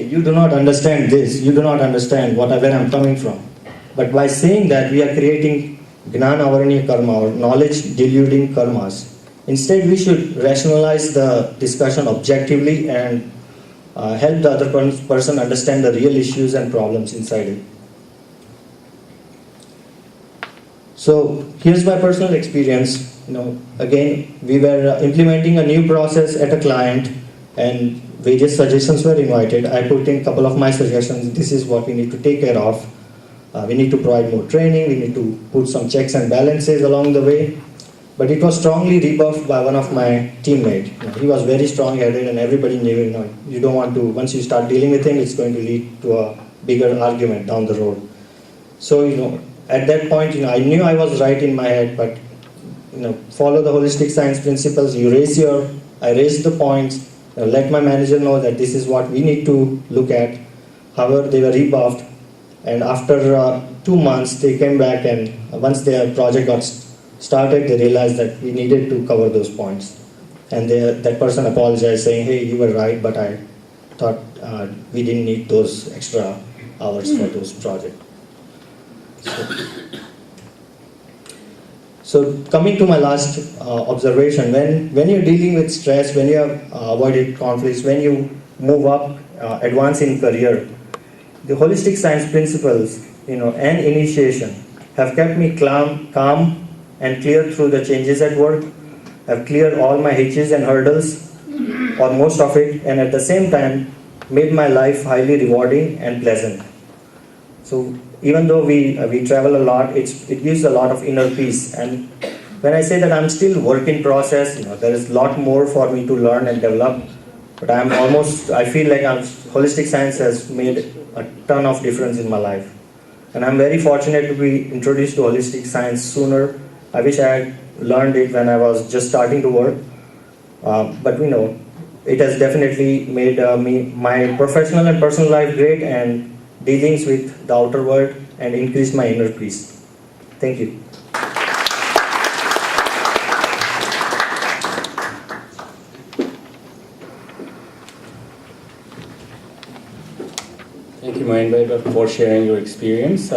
You do not understand this, you do not understand where I'm coming from. But by saying that, we are creating Gnana Avaraniya Karma, or knowledge deluding karmas. Instead, we should rationalize the discussion objectively and help the other person understand the real issues and problems inside it. So here's my personal experience. Again, we were implementing a new process at a client, and various suggestions were invited. I put in a couple of my suggestions. This is what we need to take care of. We need to provide more training. We need to put some checks and balances along the way. But it was strongly rebuffed by one of my teammates. He was very strong-headed, and everybody knew, you don't want to, once you start dealing with him, it's going to lead to a bigger argument down the road. So, at that point, I knew I was right in my head, but, follow the holistic science principles. I raised the points, let my manager know that this is what we need to look at. However, they were rebuffed, and after 2 months, they came back, and once their project got started, they realized that we needed to cover those points. And that person apologized, saying, hey, you were right, but I thought we didn't need those extra hours for those projects. So coming to my last observation, when you're dealing with stress, when you have avoided conflicts, when you move up, advance in career, the holistic science principles, and initiation have kept me calm and clear through the changes at work. I've cleared all my hitches and hurdles, or most of it, and at the same time made my life highly rewarding and pleasant. So even though we travel a lot, it gives a lot of inner peace. And when I say that I'm still work in process, there is a lot more for me to learn and develop. But I feel like holistic science has made a ton of difference in my life. And I'm very fortunate to be introduced to holistic science sooner. I wish I had learned it when I was just starting to work. But it has definitely made my professional and personal life great, and dealings with the outer world, and increased my inner peace. Thank you. Thank you, Mahen, for sharing your experience.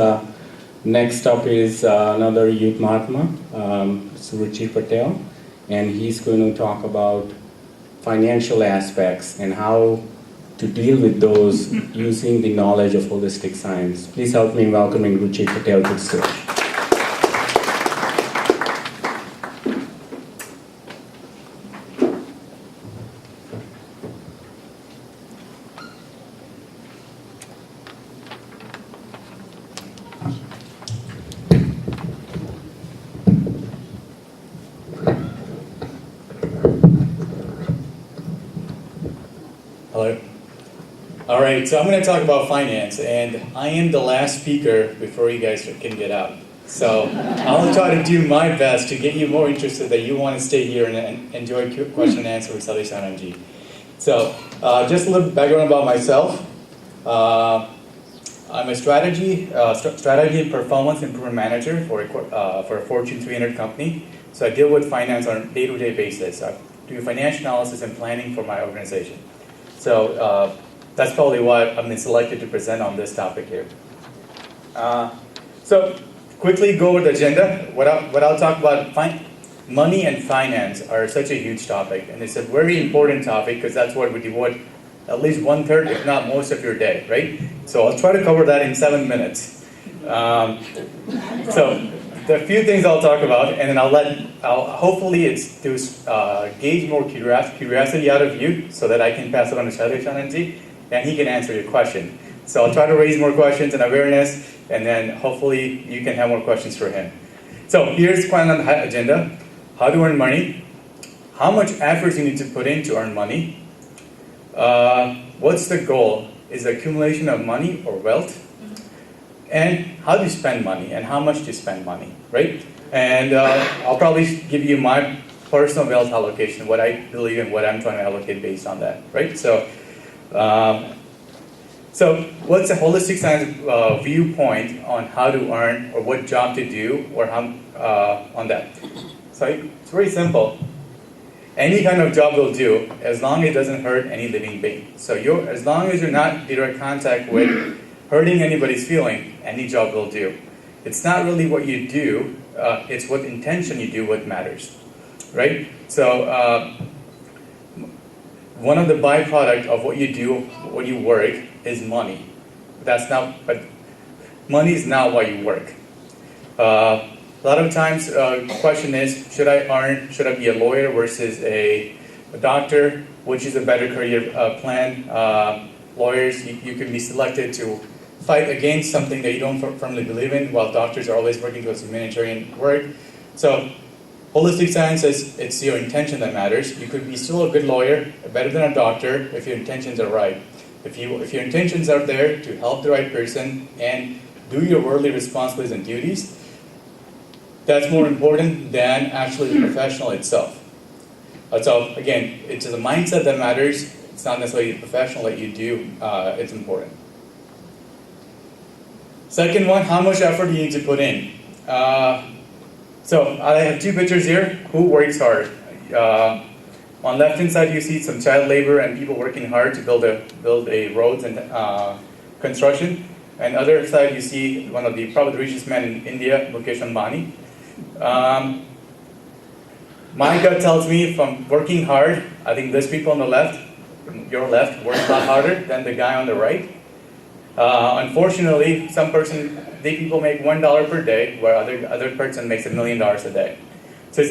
Next up is another youth Mahatma, Gosar Ruchir Patel, and he's going to talk about financial aspects and how to deal with those using the knowledge of holistic science. Please help me in welcoming Ruchir Patel to the stage. Hello. All right, so I'm going to talk about finance, and I am the last speaker before you guys can get out. So I'll try to do my best to get you more interested that you want to stay here and enjoy question and answer with Satish Anandji. So just a little background about myself. I'm a strategy and performance improvement manager for a Fortune 300 company. So I deal with finance on a day-to-day basis. I do financial analysis and planning for my organization. So that's probably why I've been selected to present on this topic here. So quickly go over the agenda. What I'll talk about, money and finance are such a huge topic, and it's a very important topic because that's what we devote at least 1/3, if not most of your day, right? So I'll try to cover that in 7 minutes. So the few things I'll talk about, and then hopefully it's to gauge more curiosity out of you so that I can pass it on to Satish Anandji and he can answer your question. So I'll try to raise more questions and awareness, and then hopefully you can have more questions for him. So here's quite on the agenda. How to earn money, how much effort you need to put in to earn money, what's the goal, is the accumulation of money or wealth, and how to spend money and how much to spend money, right? And I'll probably give you my personal wealth allocation, what I believe and what I'm trying to allocate based on that, right? So what's a holistic science viewpoint on how to earn or what job to do or how on that? So it's very simple. any kind of job will do as long as it doesn't hurt any living being. So as long as you're not in direct contact with hurting anybody's feeling, any job will do. It's not really what you do, it's what intention you do what matters, right? So one of the byproduct of what you do, what you work, is money. But money is not why you work. A lot of times, the question is, should I be a lawyer versus a doctor? Which is a better career plan? Lawyers, you can be selected to fight against something that you don't firmly believe in, while doctors are always working towards humanitarian work. So, holistic science says it's your intention that matters. You could be still a good lawyer, better than a doctor, if your intentions are right. If your intentions are there to help the right person and do your worldly responsibilities and duties, that's more important than actually the professional itself. So again, it's the mindset that matters. It's not necessarily the professional that you do. It's important. Second one, how much effort do you need to put in? So I have two pictures here. Who works hard? On left hand side, you see some child labor and people working hard to build a roads and construction. And other side, you see one of the probably the richest man in India, Mukesh Ambani. My gut tells me from working hard, I think those people on the left, your left, work a lot harder than the guy on the right. Unfortunately, people make $1 per day, where other person makes $1 million a day. So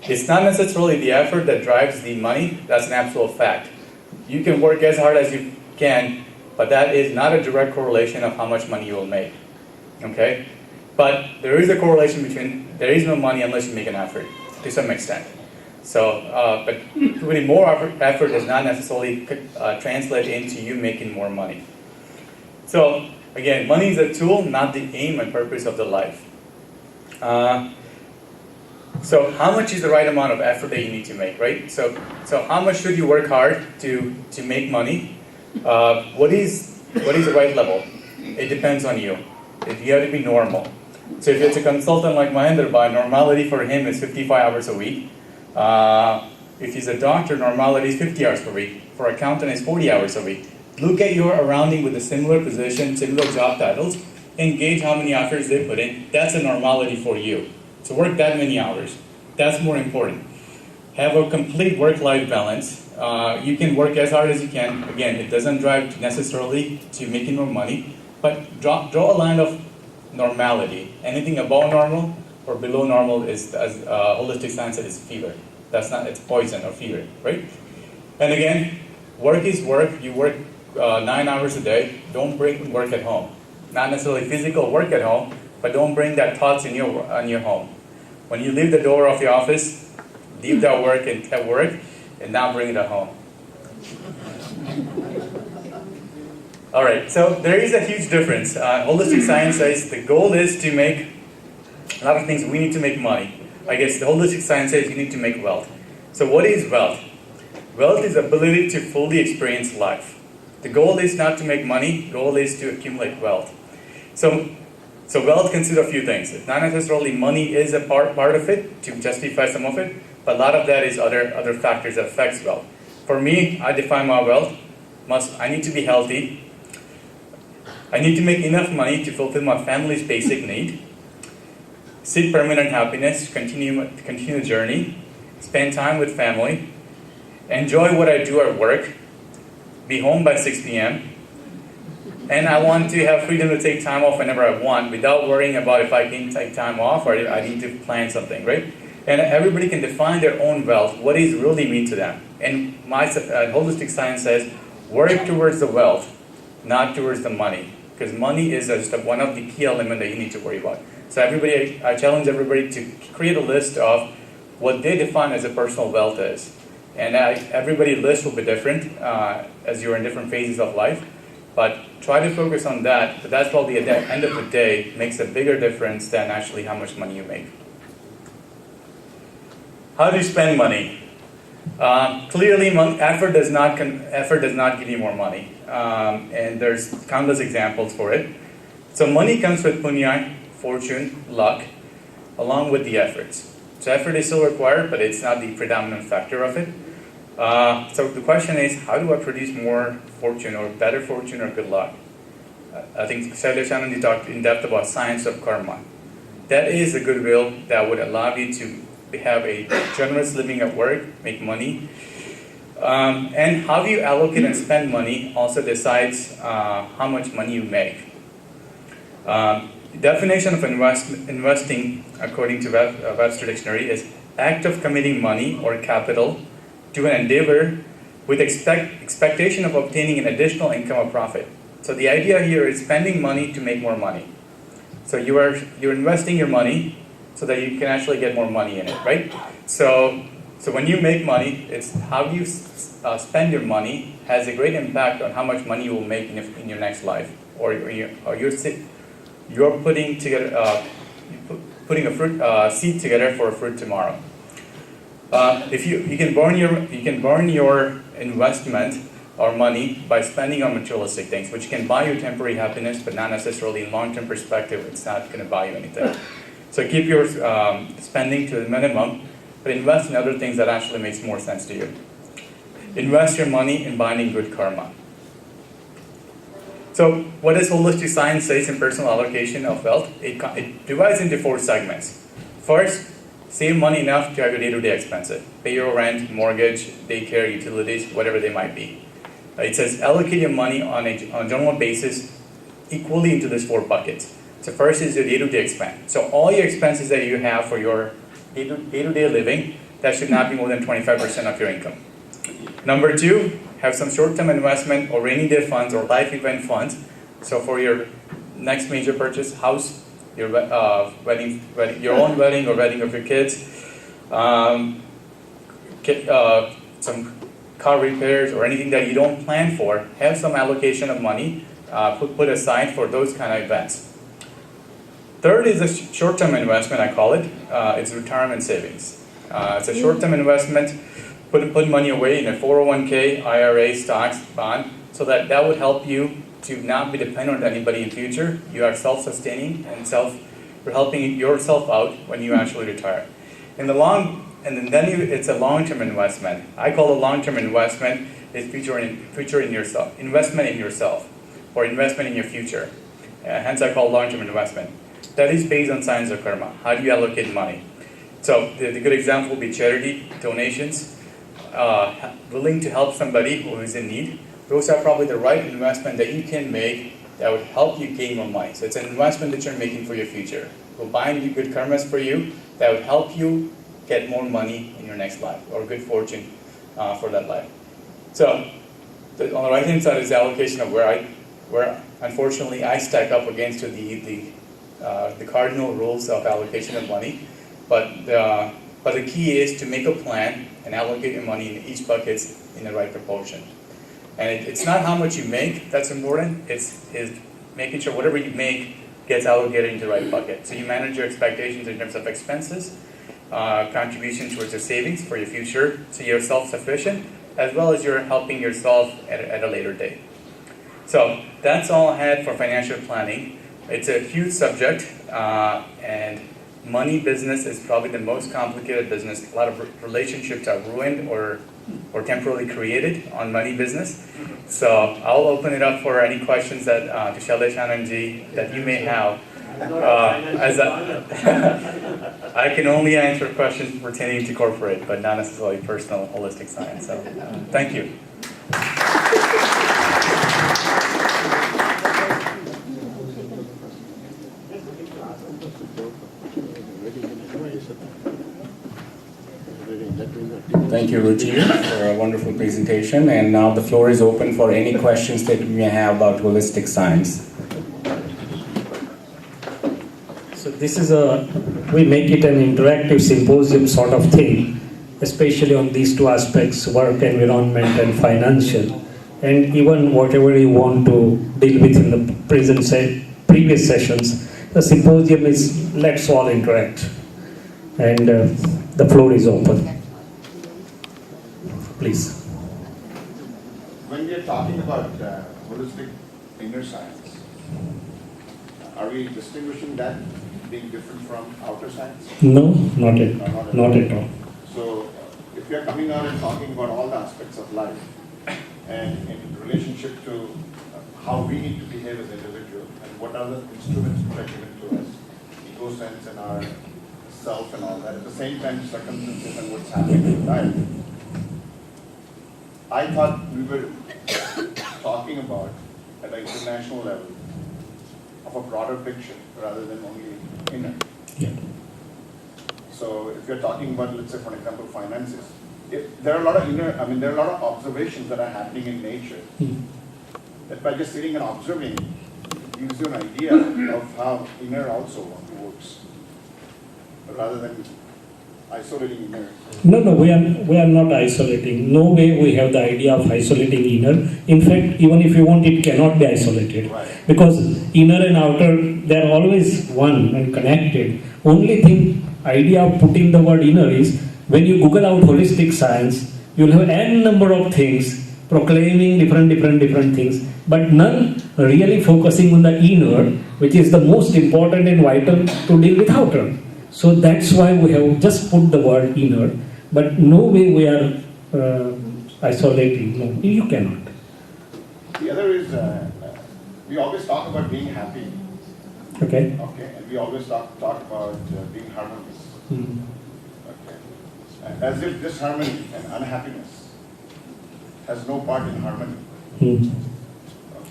it's not necessarily the effort that drives the money. That's an absolute fact. You can work as hard as you can, but that is not a direct correlation of how much money you will make. Okay? But there is a correlation between there is no money unless you make an effort to some extent. So, but putting more effort does not necessarily translate into you making more money. So, again, money is a tool, not the aim and purpose of the life. So, how much is the right amount of effort that you need to make, right? So how much should you work hard to make money? What is the right level? It depends on you. You have to be normal. So if it's a consultant like Mahendra, normality for him is 55 hours a week. If he's a doctor, normality is 50 hours per week. For accountant, it's 40 hours a week. Look at your surrounding with a similar position, similar job titles, and gauge how many hours they put in. That's a normality for you. So work that many hours. That's more important. Have a complete work-life balance. You can work as hard as you can. Again, it doesn't drive necessarily to making more money, but draw a line of normality. Anything above normal or below normal is, as holistic science says, is fever. It's poison or fever, right? And again, work is work. You work 9 hours a day. Don't bring work at home. Not necessarily physical work at home, but don't bring that thoughts in your home. When you leave the door of the office, leave that work at work, and not bring it at home. All right, so there is a huge difference. Holistic science says the goal is to make a lot of things. We need to make money. I guess the holistic science says you need to make wealth. So what is wealth? Wealth is ability to fully experience life. The goal is not to make money. The goal is to accumulate wealth. So wealth consists of a few things. It's not necessarily money is a part of it to justify some of it, but a lot of that is other factors that affects wealth. For me, I define my wealth. I need to be healthy. I need to make enough money to fulfill my family's basic need. Seek permanent happiness, continue the journey, spend time with family, enjoy what I do at work, be home by 6 p.m., and I want to have freedom to take time off whenever I want without worrying about if I can take time off or I need to plan something, right? And everybody can define their own wealth, what is really mean to them. And my holistic science says, work towards the wealth, not towards the money. Because money is just one of the key elements that you need to worry about. So I challenge everybody to create a list of what they define as a personal wealth is. And everybody's list will be different as you're in different phases of life. But try to focus on that. But that's probably at the end of the day makes a bigger difference than actually how much money you make. How do you spend money? Clearly, effort does not give you more money. And there's countless examples for it. So money comes with punya, fortune, luck, along with the efforts. So effort is still required, but it's not the predominant factor of it. So the question is, how do I produce more fortune or better fortune or good luck? I think Shailesh Anand talked in depth about science of karma. That is a goodwill that would allow you to have a generous living at work, make money. And how you allocate and spend money also decides how much money you make. The definition of investing, according to Webster Dictionary, is act of committing money or capital to an endeavor with expectation of obtaining an additional income or profit. So the idea here is spending money to make more money. So you're investing your money so that you can actually get more money in it, right? So when you make money, it's how you spend your money has a great impact on how much money you will make in your next life, or you're putting together putting a fruit seed together for a fruit tomorrow. If you can burn your investment or money by spending on materialistic things, which can buy you temporary happiness, but not necessarily in long-term perspective. It's not going to buy you anything. So keep your spending to the minimum, but invest in other things that actually makes more sense to you. Invest your money in binding good karma. So what does holistic science say in personal allocation of wealth? It divides into 4 segments. First, save money enough to have your day-to-day expenses. Pay your rent, mortgage, daycare, utilities, whatever they might be. It says allocate your money on a general basis equally into these 4 buckets. So first is your day-to-day expense. So all your expenses that you have for your day-to-day living, that should not be more than 25% of your income. Number 2, have some short-term investment or rainy day funds or life event funds. So for your next major purchase, house, your wedding, your own wedding or wedding of your kids, some car repairs or anything that you don't plan for, have some allocation of money put aside for those kind of events. Third is a short-term investment, I call it. It's retirement savings. It's a short-term investment. Put money away in a 401k, IRA, stocks, bond, so that would help you to not be dependent on anybody in future. You are self-sustaining and you're helping yourself out when you actually retire. It's a long-term investment. I call a long-term investment is future in yourself, investment in yourself, or investment in your future. Hence, I call long-term investment. That is based on science of karma. How do you allocate money? So the good example would be charity, donations, willing to help somebody who is in need. Those are probably the right investment that you can make that would help you gain more money. So it's an investment that you're making for your future. We'll bind you good karmas for you that would help you get more money in your next life or good fortune for that life. So on the right hand side is the allocation of where unfortunately I stack up against the cardinal rules of allocation of money. But the key is to make a plan and allocate your money in each bucket in the right proportion. And it's not how much you make that's important. It's making sure whatever you make gets allocated into the right bucket. So you manage your expectations in terms of expenses, contribution towards your savings for your future, so you're self-sufficient, as well as you're helping yourself at a later date. So that's all I had for financial planning. It's a huge subject, and money business is probably the most complicated business. A lot of relationships are ruined or temporarily created on money business. So I'll open it up for any questions that to Shailesh Anandji that you may have. I can only answer questions pertaining to corporate, but not necessarily personal holistic science. So thank you. Thank you, Ruchir, for a wonderful presentation. And now the floor is open for any questions that you may have about holistic science. So this is we make it an interactive symposium sort of thing, especially on these 2 aspects, work environment and financial. And even whatever you want to deal with in the previous sessions, the symposium is let's all interact. And the floor is open. Please. When we are talking about holistic inner science, Are we distinguishing that being different from outer science? No, not at, No, not at not all. at all. So if you're coming out and talking about all the aspects of life and in relationship to how we need to behave as individuals and what are the instruments which are given to us, ego sense and our self and all that, at the same time circumstances and what's happening in life, I thought we were talking about at an international level of a broader picture rather than only inner. Yeah. So if you're talking about, let's say, for example, finances, there are a lot of there are a lot of observations that are happening in nature that by just sitting and observing, it gives you an idea of how inner also works, rather than isolating inner. No, we are not isolating. No way we have the idea of isolating inner. In fact, even if you want, it cannot be isolated. Right. Because inner and outer, they are always one and connected. Only thing, idea of putting the word inner is, when you Google out holistic science, you'll have n number of things proclaiming different things, but none really focusing on the inner, which is the most important and vital to deal with outer. So that's why we have just put the word inner, but no way we are isolating. No, you cannot. The other is, we always talk about being happy, Okay? okay, and we always talk about being harmonious, Hmm. okay, as if disharmony and unhappiness has no part in harmony. Hmm.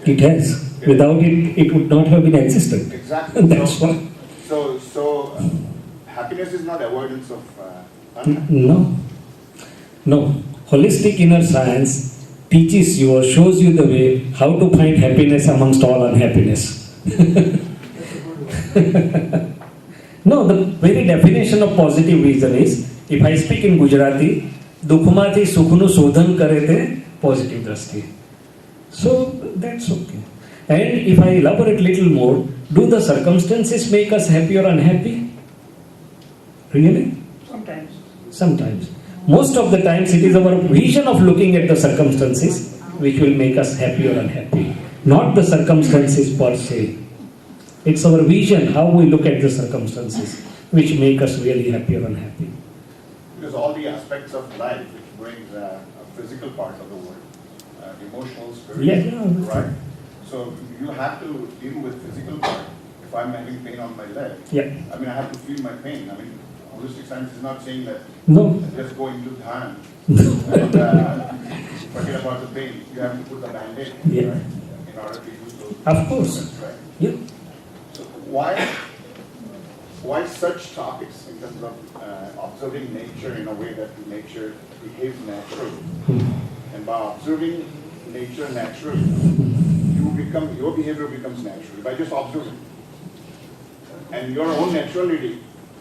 Okay? It has. Without it, it would not have been existent. Exactly. That's why. So happiness is not avoidance of unhappiness. No. No. Holistic inner science teaches you or shows you the way how to find happiness amongst all unhappiness. No, the very definition of positive vision is, if I speak in Gujarati, dukhumathi sukhnu sodhan kare te positive drashti. So that's okay. And if I elaborate little more, do the circumstances make us happy or unhappy? Really? Sometimes. Sometimes. Most of the times it is our vision of looking at the circumstances which will make us happy or unhappy, not the circumstances per se. It's our vision, how we look at the circumstances, which make us really happy or unhappy. Because all the aspects of life, which brings a physical part of the world, emotional, spiritual, Yeah. right? So you have to deal with physical part. If I'm having pain on my leg, Yeah. I mean, I have to feel my pain. I mean, holistic science is not saying that No. just go into dhyan and forget about the pain. You have to put the band-aid, Yeah. right? In order to use those. Of course. instruments, right? Yeah. So why such topics in terms of observing nature in a way that nature behaves naturally? And by observing nature naturally, your behavior becomes natural by just observing. And your own naturality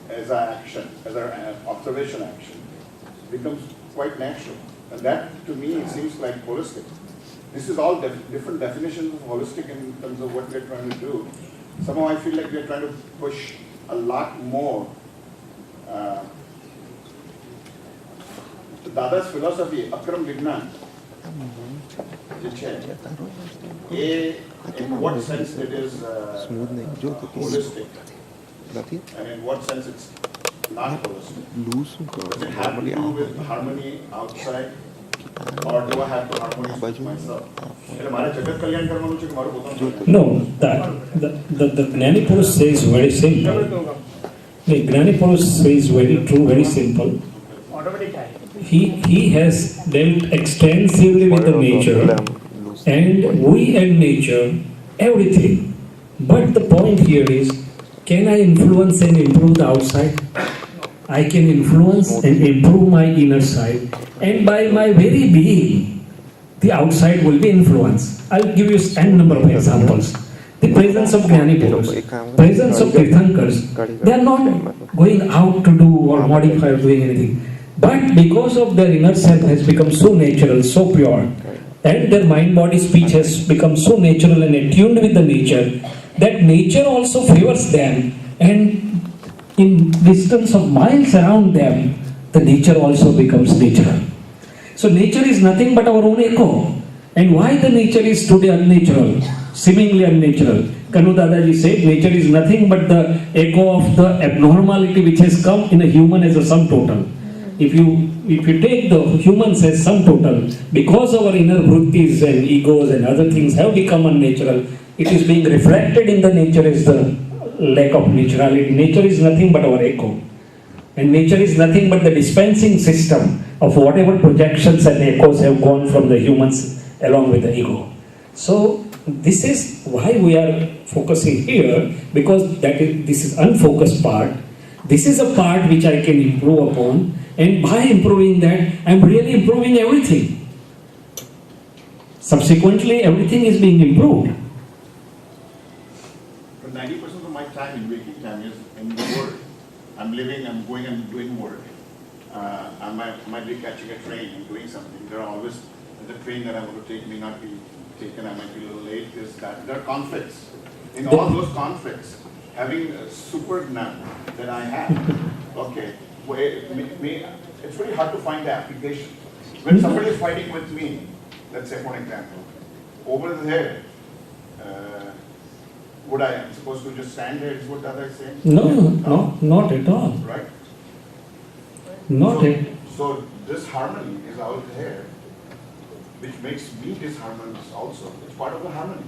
as an action, as an observation action, becomes quite natural. And that, to me, seems like holistic. This is all different definitions of holistic in terms of what we're trying to do. Somehow I feel like we're trying to push a lot more. Dada's philosophy, Akram Vignan, in what sense it is holistic, and in what sense it's not holistic. Does it have to do with harmony outside, or do I have to harmonize with myself? No, the Gnani Purush says very simple. The Gnani Purush says very true, very simple. He has dealt extensively with the nature, and we and nature, everything. But the point here is, can I influence and improve the outside? I can influence and improve my inner side, and by my very being, the outside will be influenced. I'll give you n number of examples. The presence of Gnani Purush, presence of Tirthankars, they are not going out to do or modify or doing anything. But because of their inner self has become so natural, so pure, and their mind, body, speech has become so natural and attuned with the nature, that nature also favors them, and in distance of miles around them, the nature also becomes natural. So nature is nothing but our own echo. And why the nature is today unnatural? seemingly unnatural. Kanu Dadaji said, nature is nothing but the echo of the abnormality which has come in a human as a sum total. If you take the humans as sum total, because our inner vrittis and egos and other things have become unnatural, it is being reflected in the nature as the lack of naturality. Nature is nothing but our echo. And nature is nothing but the dispensing system of whatever projections and echoes have gone from the humans along with the ego. So this is why we are focusing here, because this is unfocused part. This is a part which I can improve upon, and by improving that, I am really improving everything. Subsequently, everything is being improved. But 90% of my time in waking time is in the work. I'm living, I'm going and doing work. I might be catching a train and doing something. There are always, the train that I'm going to take may not be taken, I might be a little late, this, that. There are conflicts. In all those conflicts, having a super gnat that I have, okay, it's very hard to find the application. When somebody is fighting with me, let's say for example, over there, would I am supposed to just stand there, is what the other is saying? No, not at all. Right? So this harmony is out there, which makes me disharmonious also. It's part of the harmony.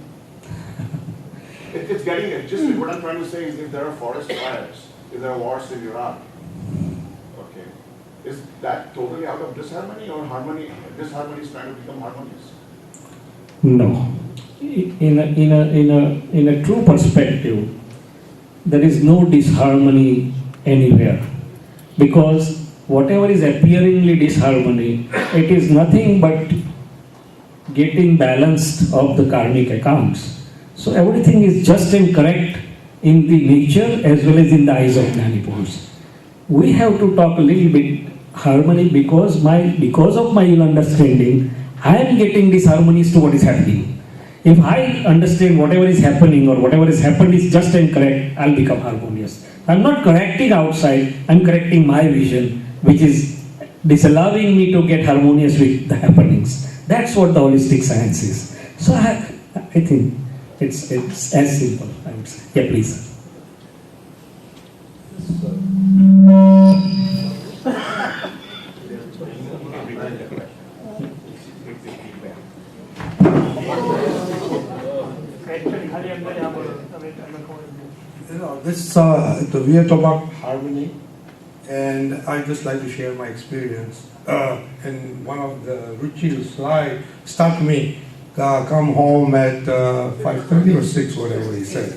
It's getting it. Just what I'm trying to say is, if there are forest fires, if there are wars in Iraq, okay, is that totally out of disharmony, or harmony? Disharmony is trying to become harmonious. No. In a true perspective, there is no disharmony anywhere, because whatever is appearingly disharmony, it is nothing but getting balanced of the karmic accounts. So everything is just and correct in the nature as well as in the eyes of Jnani. We have to talk a little bit harmony, because of my ill understanding, I am getting disharmonious to what is happening. If I understand whatever is happening, or whatever has happened is just and correct, I'll become harmonious. I'm not correcting outside, I'm correcting my vision, which is disallowing me to get harmonious with the happenings. That's what the holistic science is. So I think it's as simple, I would say. Yeah, please. We are talking about harmony, and I just like to share my experience. And one of the Ruchir slide stopped me. Come home at 5:30 or 6, whatever he said,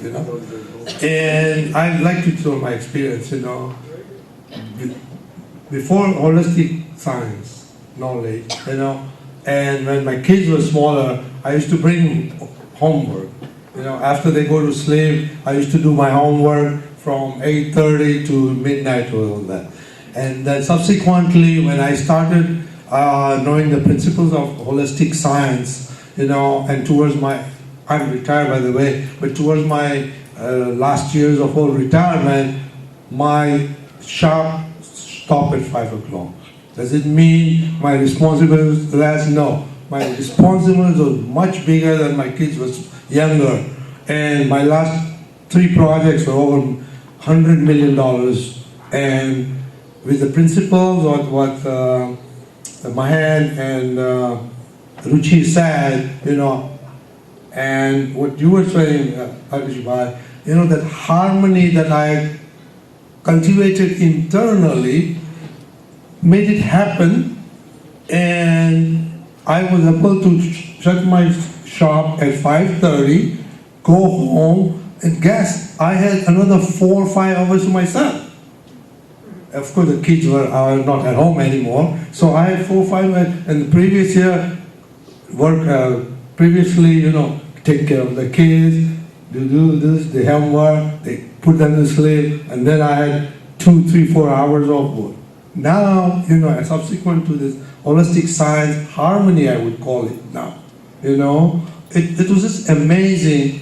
And I'd like to tell my experience, Before holistic science knowledge, and when my kids were smaller, I used to bring homework. After they go to sleep, I used to do my homework from 8:30 to midnight or all that. And then subsequently, when I started knowing the principles of holistic science, and towards I'm retired by the way, but towards my last years of whole retirement, my shop stopped at 5 o'clock. Does it mean my responsibilities less? No. My responsibilities were much bigger than my kids was younger. And my last 3 projects were over $100 million. And with the principles of what Mahen and Ruchir said, and what you were saying, Abhishek, that harmony that I cultivated internally made it happen, and I was able to shut my shop at 5:30, go home, and guess, I had another 4 or 5 hours to myself. Of course, the kids were not at home anymore, so I had 4 or 5 hours, and the previous year, take care of the kids, do this, the homework, they put them to sleep, and then I had 2, 3, 4 hours of work. Now, subsequent to this holistic science, harmony I would call it now, it was just amazing,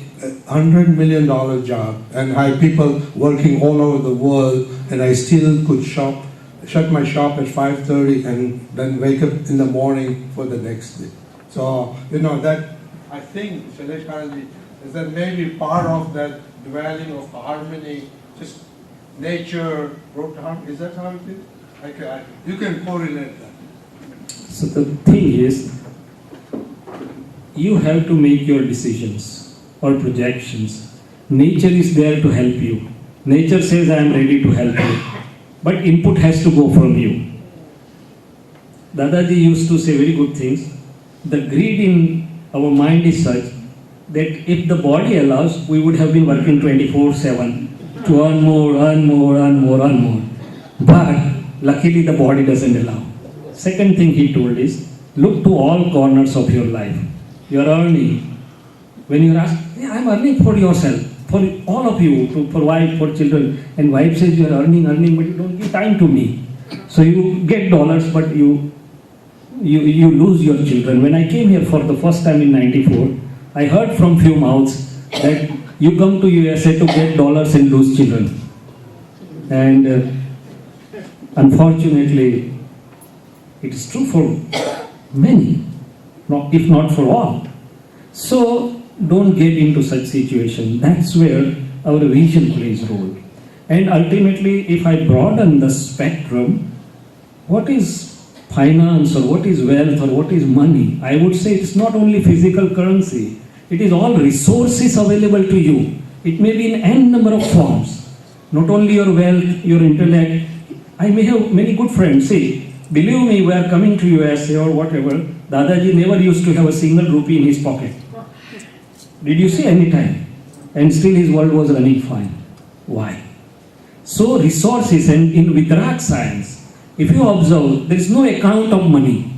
$100 million job, and I had people working all over the world, and I still could shut my shop at 5:30 and then wake up in the morning for the next day. So, that, I think, Shailesh Karaji, is that maybe part of that dwelling of harmony, just nature brought harmony. Is that how it is? You can correlate that. So the thing is, you have to make your decisions or projections. Nature is there to help you. Nature says, I am ready to help you. But input has to go from you. Dadaji used to say very good things. The greed in our mind is such that if the body allows, we would have been working 24/7 to earn more, earn more, earn more, earn more. But luckily the body doesn't allow. Second thing he told is, look to all corners of your life. You are earning. When you ask, yeah, I'm earning for yourself, for all of you, to provide for children. And wife says, you are earning, but you don't give time to me. So you get dollars, but you lose your children. When I came here for the first time in '94, I heard from few mouths that you come to USA to get dollars and lose children. And unfortunately, it is true for many, if not for all. So don't get into such situation. That's where our vision plays a role. And ultimately, if I broaden the spectrum, what is finance or what is wealth or what is money? I would say it's not only physical currency. It is all resources available to you. It may be in n number of forms. Not only your wealth, your intellect. I may have many good friends. See, believe me, we are coming to USA or whatever. Dadaji never used to have a single rupee in his pocket. Did you see any time? And still his world was running fine. Why? So resources, and in Vitrag science, if you observe, there is no account of money.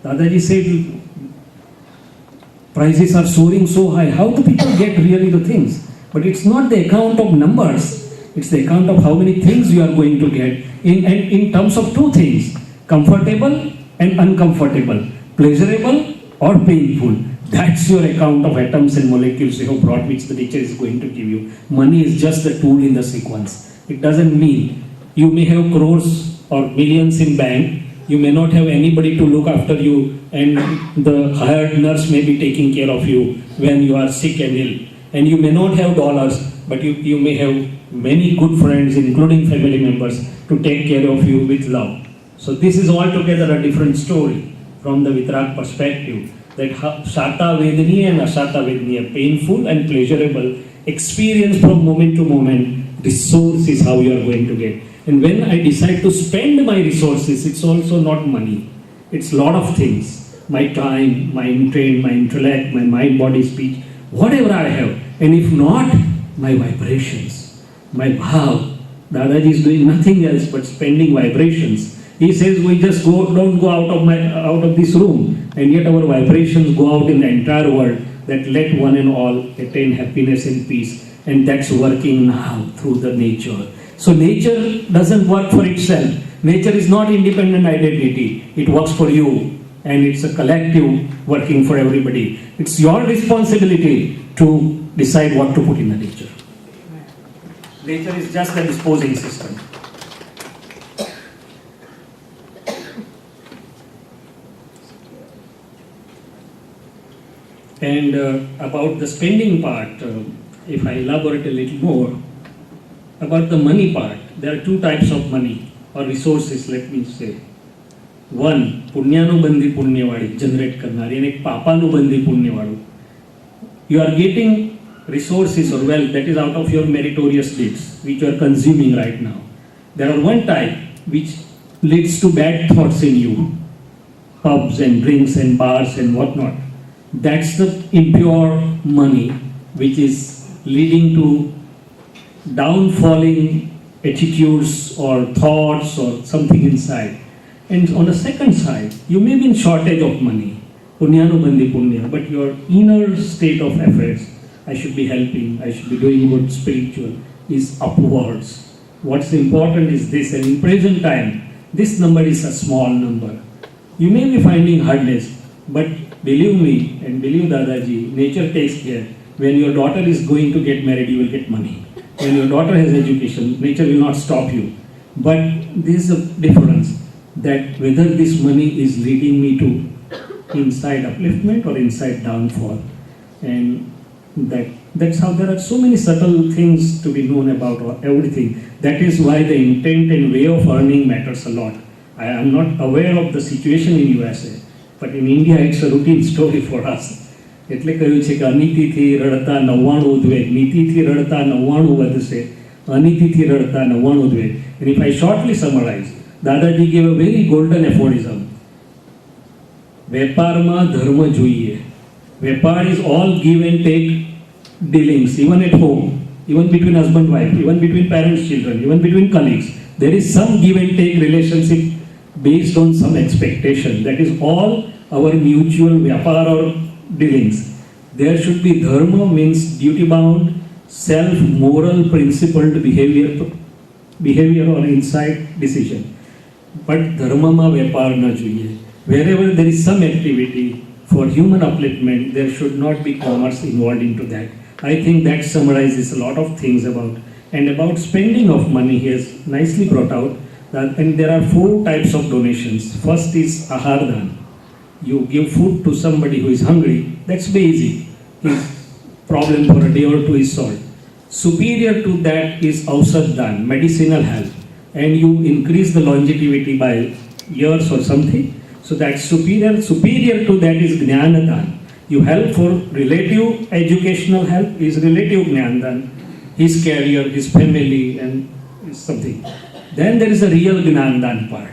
Dadaji said, prices are soaring so high. How do people get really the things? But it's not the account of numbers. It's the account of how many things you are going to get in terms of two things, comfortable and uncomfortable, pleasurable or painful. That's your account of atoms and molecules you have brought, which the nature is going to give you. Money is just a tool in the sequence. It doesn't mean you may have crores or millions in bank, you may not have anybody to look after you, and the hired nurse may be taking care of you when you are sick and ill. And you may not have dollars, but you may have many good friends, including family members, to take care of you with love. So this is altogether a different story from the Vitrag perspective, that Shata Vedani and Ashata Vedani, painful and pleasurable experience from moment to moment. Resource is how you are going to get. And when I decide to spend my resources, it's also not money. It's a lot of things. My time, my intent, my intellect, my mind, body, speech, whatever I have. And if not, my vibrations, my bhav. Dadaji is doing nothing else but spending vibrations. He says we just don't go out of this room, and yet our vibrations go out in the entire world, that let one and all attain happiness and peace. And that's working now through the nature. So nature doesn't work for itself. Nature is not independent identity. It works for you, and it's a collective working for everybody. It's your responsibility to decide what to put in the nature. Nature is just a disposing system. And about the spending part, if I elaborate a little more, about the money part, there are two types of money or resources, let me say. One, पुण्यानुबंधी पुण्यवाड़ी generate करनारी, and एक पापानुबंधी पुण्यवाड़ू. You are getting resources or wealth that is out of your meritorious deeds, which you are consuming right now. There are one type which leads to bad thoughts in you, pubs and drinks and bars and whatnot. That's the impure money which is leading to downfalling attitudes or thoughts or something inside. And on the second side, you may be in shortage of money, punyanubandhi punya, but your inner state of affairs, I should be helping, I should be doing good spiritual, is upwards. What's important is this, and in present time, this number is a small number. You may be finding hardness, but believe me and believe Dadaji, nature takes care. When your daughter is going to get married, you will get money. When your daughter has education, nature will not stop you. But there is a difference, that whether this money is leading me to inside upliftment or inside downfall. And That's how there are so many subtle things to be known about everything. That is why the intent and way of earning matters a lot. I am not aware of the situation in USA, but in India it's a routine story for us. એટલે કહ્યું છે કે અનીતિથી રડતા 99 ઉદ્વેગ, નીતિથી રડતા 99 વધશે, અનીતિથી રડતા 99 ઉદ્વેગ. And if I shortly summarize, દાદાજી gave a very golden aphorism. વેપારમાં ધર્મ જોઈએ. વેપાર is all give and take dealings, even at home, even between husband wife, even between parents children, even between colleagues. There is some give and take relationship based on some expectation. That is all our mutual vyapar or dealings. There should be dharma, means duty bound, self moral principled behavior or insight decision. But dharma ma vyapar na જોઈએ. Wherever there is some activity for human upliftment, there should not be commerce involved into that. I think that summarizes a lot of things about spending of money. He has nicely brought out that, and there are 4 types of donations. First is ahardhan. You give food to somebody who is hungry. That's basic. His problem for a day or two is solved. Superior to that is ausadhan, medicinal help, and you increase the longevity by years or something. So that's superior. Superior to that is gnanadan. You help for relative educational help is relative gnanadan, his career, his family, and something. Then there is a real gnanadan part.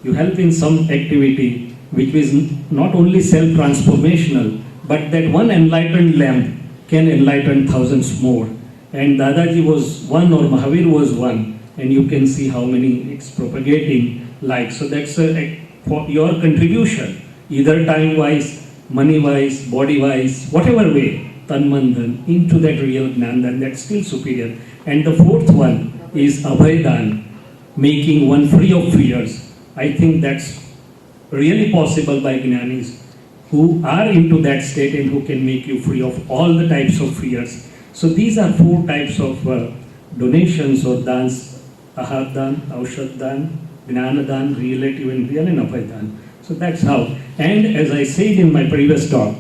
You help in some activity which is not only self-transformational, but that one enlightened lamp can enlighten thousands more. And Dadaji was one, or Mahavir was one, and you can see how many it's propagating like. So that's for your contribution, either time-wise, money-wise, body-wise, whatever way, tanmandan, into that real gnandan, that's still superior. And the 4th one is abhaydan, making one free of fears. I think that's really possible by jnanis who are into that state and who can make you free of all the types of fears. So these are 4 types of donations or dans: ahardhan, aushadhan, gnanadan, relative and real, and abhaydan. So that's how. And as I said in my previous talk,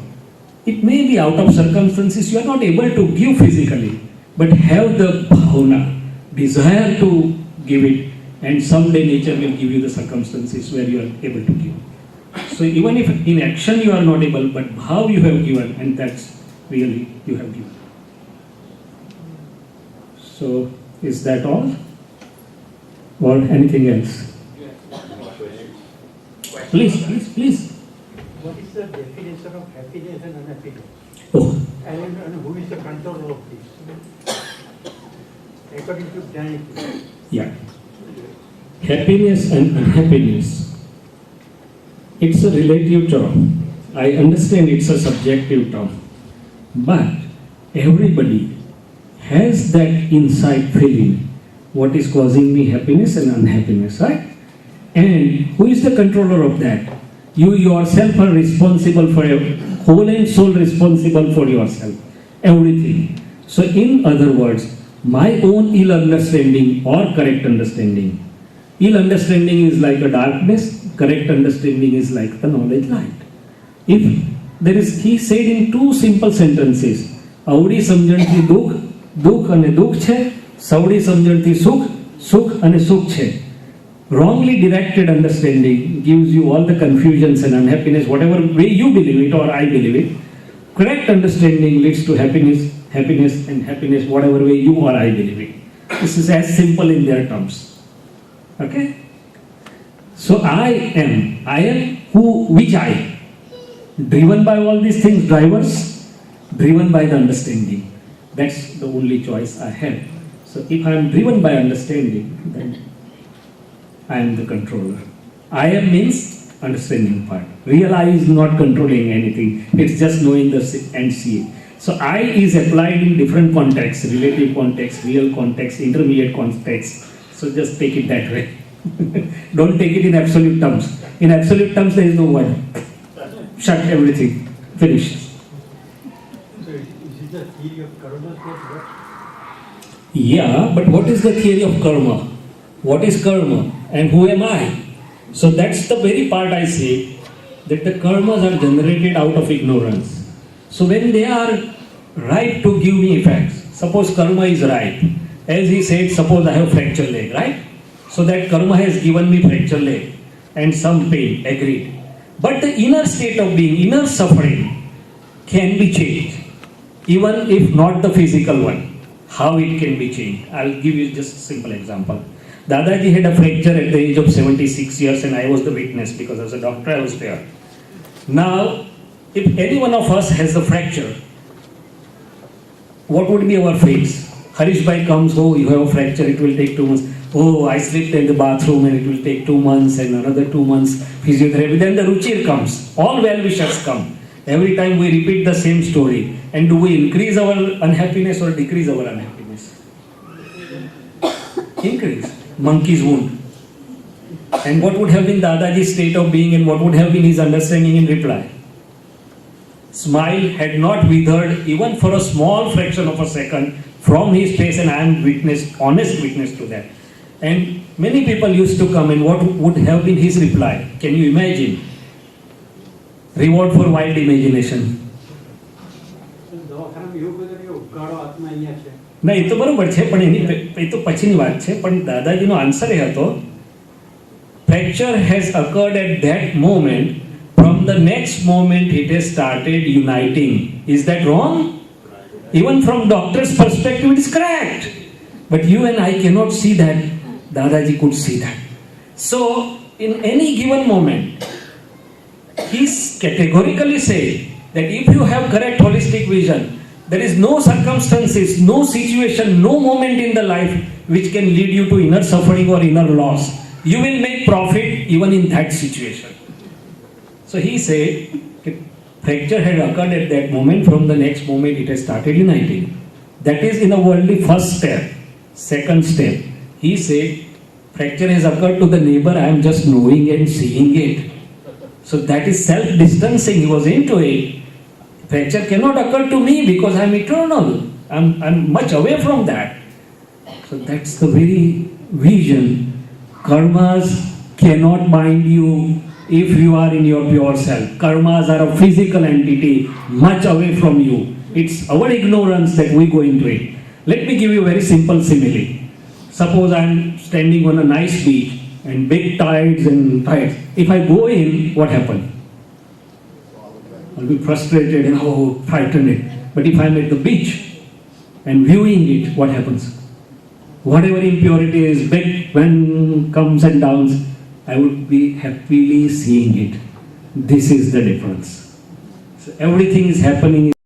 it may be out of circumstances you are not able to give physically, but have the bhavana, desire to give it, and someday nature will give you the circumstances where you are able to give. So even if in action you are not able, but how you have given, and that's really you have given. So is that all? Or anything else? Please. What is the definition of happiness and unhappiness? Oh, And who is the controller of this? According to Jain. yeah. Happiness and unhappiness. It's a relative term. I understand it's a subjective term. But everybody has that inside feeling what is causing me happiness and unhappiness, right? And who is the controller of that? You yourself are responsible for whole and soul responsible for yourself, everything. So in other words, my own ill understanding or correct understanding. Ill understanding is like a darkness, correct understanding is like the knowledge light. If there is, he said in 2 simple sentences, Audi samjanthi dukh, dukh ane dukh che, Saudi samjanthi sukh, sukh ane sukh che. Wrongly directed understanding gives you all the confusions and unhappiness, whatever way you believe it or I believe it. Correct understanding leads to happiness, and happiness, whatever way you or I believe it. This is as simple in their terms. Okay? So I am which I? Driven by all these things, drivers, driven by the understanding. That's the only choice I have. So if I am driven by understanding, then I am the controller. I am means understanding part. Real I is not controlling anything. It's just knowing the and seeing. So I is applied in different contexts, relative context, real context, intermediate context. So just take it that way. Don't take it in absolute terms. In absolute terms, there is no word. Shut everything. Finish. So is it the theory of karma? Yeah, but what is the theory of karma? What is karma? And who am I? So that's the very part I say, that the karmas are generated out of ignorance. So when they are right to give me effects. Suppose karma is right. As he said, suppose I have fractured leg, right? So that karma has given me fractured leg and some pain, agreed. But the inner state of being, inner suffering can be changed, even if not the physical one. How it can be changed? I'll give you just a simple example. Dadaji had a fracture at the age of 76 years and I was the witness because as a doctor I was there. Now, if any one of us has a fracture, what would be our face? Harish Bhai comes, oh, you have a fracture, it will take 2 months. Oh, I slept in the bathroom and it will take 2 months and another 2 months physiotherapy. Then the Ruchir comes. All well-wishers come. Every time we repeat the same story. And do we increase our unhappiness or decrease our unhappiness? Increase. Monkey's wound. And what would have been Dadaji's state of being and what would have been his understanding in reply? Smile had not withered even for a small fraction of a second from his face, and I am witness, honest witness to that. And many people used to come, and what would have been his reply? Can you imagine? Reward for wild imagination. ના એ તો બરોબર છે પણ એની એ તો પછીની વાત છે પણ દાદાજીનો આન્સર એ હતો fracture has occurred at that moment. From the next moment it has started uniting. Is that wrong? Even from doctor's perspective it is correct. But you and I cannot see that. Dadaji could see that. So in any given moment he categorically said that if you have correct holistic vision, there is no circumstances, no situation, no moment in the life which can lead you to inner suffering or inner loss. You will make profit even in that situation. So he said, fracture had occurred at that moment. From the next moment it has started uniting. That is in a worldly first step. Second step, he said, fracture has occurred to the neighbor, I am just knowing and seeing it. So that is self-distancing, he was into it. Fracture cannot occur to me because I am eternal. I'm much away from that. So that's the very vision. Karmas cannot bind you if you are in your pure self. Karmas are a physical entity much away from you. It's our ignorance that we go into it. Let me give you a very simple simile. Suppose I'm standing on a nice beach and big tides and tides. If I go in, what happens? I'll be frustrated and frightened. But if I'm at the beach and viewing it, what happens? Whatever impurity is, big when comes and downs, I would be happily seeing it. This is the difference. So everything is happening